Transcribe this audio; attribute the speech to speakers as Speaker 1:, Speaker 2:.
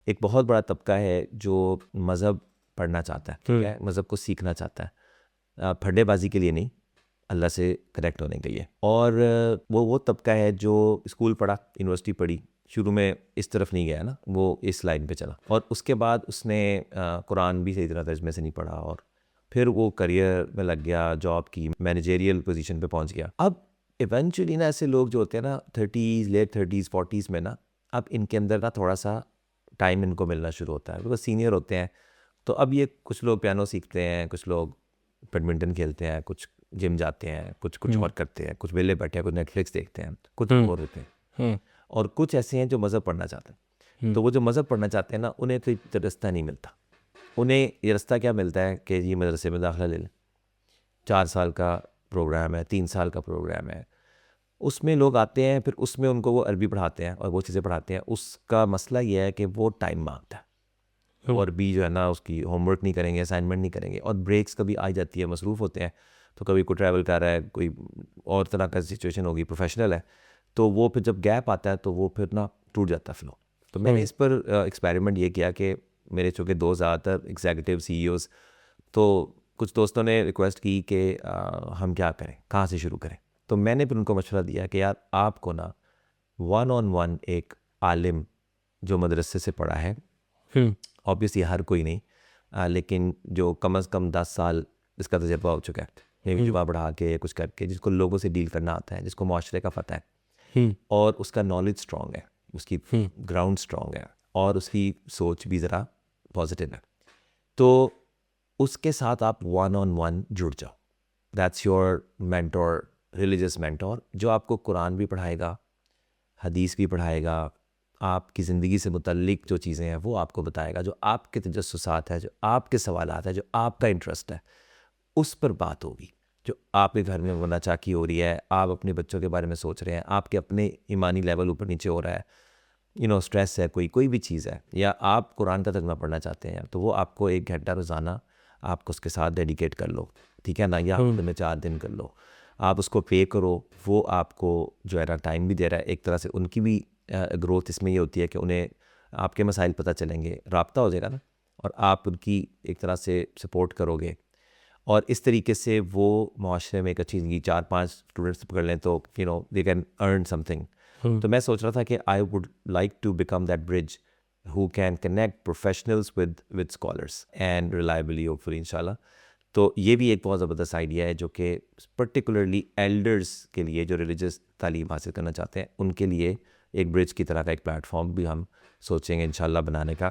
Speaker 1: एक बहुत बड़ा तबका है जो मज़हब पढ़ना चाहता है, ठीक है, मज़हब को सीखना चाहता है, फड्डेबाजी के लिए नहीं, अल्लाह से कनेक्ट होने के लिए। और वो तबका है जो स्कूल पढ़ा, यूनिवर्सिटी पढ़ी, शुरू में इस तरफ नहीं गया ना, वो इस लाइन पे चला, और उसके बाद उसने कुरान भी सही तरह तर्जमे से नहीं पढ़ा, और फिर वो करियर में लग गया, जॉब की, मैनेजेरियल पोजीशन पे पहुंच गया। अब इवेंचुअली ना ऐसे लोग जो होते हैं ना 30s, लेट 30s 40s में ना, अब इनके अंदर ना थोड़ा सा टाइम इनको मिलना शुरू होता है, बिकॉज सीनियर होते हैं। तो अब ये कुछ लोग पियानो सीखते हैं, कुछ लोग बैडमिंटन खेलते हैं, कुछ जिम जाते हैं, कुछ और करते हैं, कुछ वेले बैठे हैं, कुछ नेटफ्लिक्स देखते हैं, कुछ और होते हैं, और कुछ ऐसे हैं जो मज़हब पढ़ना चाहते हैं। तो वो जो मज़हब पढ़ना चाहते हैं ना, उन्हें कोई रास्ता नहीं मिलता। उन्हें ये रास्ता क्या मिलता है कि ये मदरसे में दाखिला ले लें, 4 साल का प्रोग्राम है, 3 साल का प्रोग्राम है, उसमें लोग आते हैं, फिर उसमें उनको वो अरबी पढ़ाते हैं और वो चीज़ें पढ़ाते हैं। उसका मसला ये है कि वो टाइम मांगता है, और भी जो है ना उसकी होमवर्क नहीं करेंगे, असाइनमेंट नहीं करेंगे, और ब्रेक्स कभी आ जाती है, मसरूफ़ होते हैं, तो कभी कोई ट्रैवल कर रहा है, कोई और तरह का सिचुएशन होगी, प्रोफेशनल है, तो वो फिर जब गैप आता है तो वो फिर ना टूट जाता है फ्लो। तो मैंने इस पर एक्सपेरिमेंट ये किया कि मेरे चूँकि दो ज़्यादातर एग्जीक्यूटिव CEOs, तो कुछ दोस्तों ने रिक्वेस्ट की कि हम क्या करें, कहाँ से शुरू करें। तो मैंने फिर उनको मशवरा दिया कि यार आपको ना 1-on-1 एक आलिम जो मदरसे से पढ़ा है, ऑब्वियसली हर कोई नहीं, लेकिन जो कम से कम 10 साल इसका तजर्बा हो चुका है, ये जुबा बढ़ा के कुछ करके, जिसको लोगों से डील करना आता है, जिसको माशरे का पता है, और उसका नॉलेज स्ट्रॉन्ग है, उसकी ग्राउंड स्ट्रॉन्ग है, और उसकी सोच भी ज़रा पॉजिटिव है, तो उसके साथ आप 1-on-1 जुड़ जाओ। That's your mentor, religious mentor, जो आपको कुरान भी पढ़ाएगा, हदीस भी पढ़ाएगा, आपकी ज़िंदगी से मुतल्लिक जो चीज़ें हैं वो आपको बताएगा, जो आपके तजस्सुसात है, जो आपके सवालात है, जो आपका इंटरेस्ट है, उस पर बात होगी। जो आपके घर में वरना चाकी हो रही है, आप अपने बच्चों के बारे में सोच रहे हैं, आपके अपने ईमानी लेवल ऊपर नीचे हो रहा है, स्ट्रेस है, कोई भी चीज़ है, या आप कुरान का तर्जुमा पढ़ना चाहते हैं, तो वो आपको 1 घंटा रोज़ाना आप उसके साथ डेडिकेट कर लो, ठीक है ना, या हफ्ते में 4 दिन कर लो, आप उसको पे करो, वो आपको जो है ना टाइम भी दे रहा है। एक तरह से उनकी भी ग्रोथ इसमें ये होती है कि उन्हें आपके मसाइल पता चलेंगे, राब्ता हो जाएगा ना, और आप उनकी एक तरह से सपोर्ट करोगे, और इस तरीके से वो माशरे में एक अच्छी ज़िंदगी, 4-5 स्टूडेंट्स पकड़ लें तो दे कैन अर्न समथिंग। तो मैं सोच रहा था कि I would like to become that bridge who can connect professionals with scholars and reliably, hopefully, इंशाल्लाह। तो ये भी एक बहुत ज़बरदस्त आइडिया है, जो कि पर्टिकुलरली एल्डर्स के लिए, जो रिलीजियस तालीम हासिल करना चाहते हैं, उनके लिए एक ब्रिज की तरह का एक प्लेटफॉर्म भी हम सोचेंगे इंशाल्लाह बनाने का।